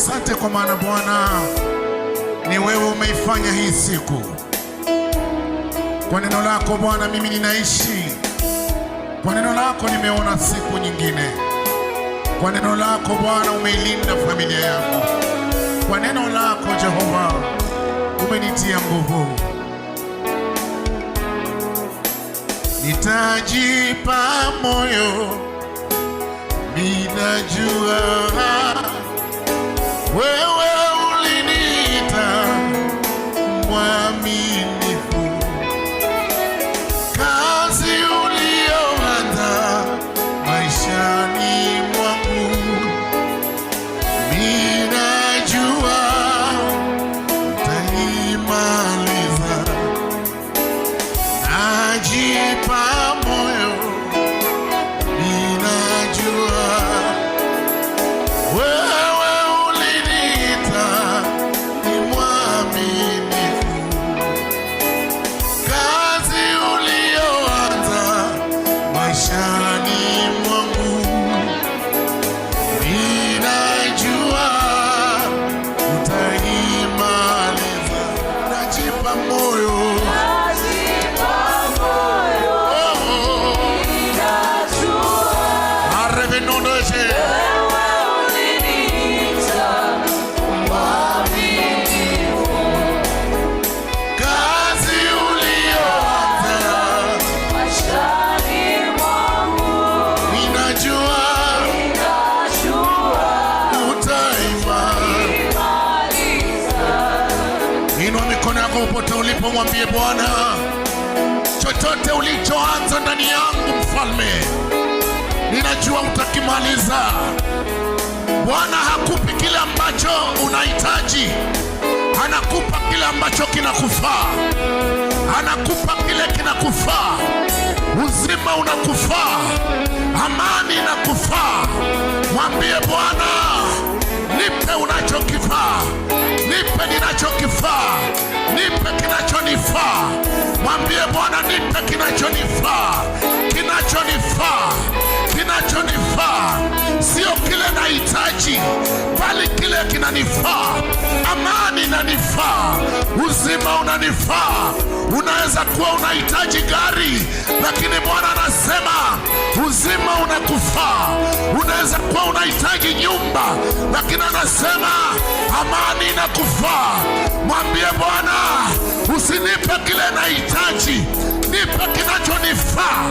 Asante kwa maana Bwana ni wewe umeifanya hii siku. Kwa neno lako Bwana mimi ninaishi. Kwa neno lako nimeona siku nyingine. Kwa neno lako Bwana umeilinda familia yangu. Kwa neno lako Jehova umenitia nguvu. Nitajipa moyo, ninajua wewe uliniita mwaminifu. Kazi uliyoanza maishani mwangu, ninajua utaimaliza. Najipa moyo, ninajua wewe uliniita ni mwaminifu. Kazi uliyoanza maishani mwangu, ninajua utaimaliza. Najipa moyo, popote ulipo mwambie Bwana, chochote ulichoanza ndani yangu Mfalme, ninajua utakimaliza. Bwana hakupi kile ambacho unahitaji, anakupa kile ambacho kinakufaa. Anakupa kile kinakufaa. Uzima unakufaa, amani inakufaa. Mwambie Bwana, nipe unachokifaa, nipe ninachokifaa, nipe kinachonifaa. Mwambie Bwana, nipe kinachonifaa, kinachonifaa, kinachonifaa. Sio kile nahitaji, bali kile kinanifaa. Amani inanifaa, uzima unanifaa. Unaweza kuwa unahitaji gari, lakini Bwana anasema uzima unakufaa. Unaweza kuwa unahitaji nyumba, lakini anasema amani inakufaa. Mwambie Bwana, usinipe kile nahitaji, nipe kinachonifaa,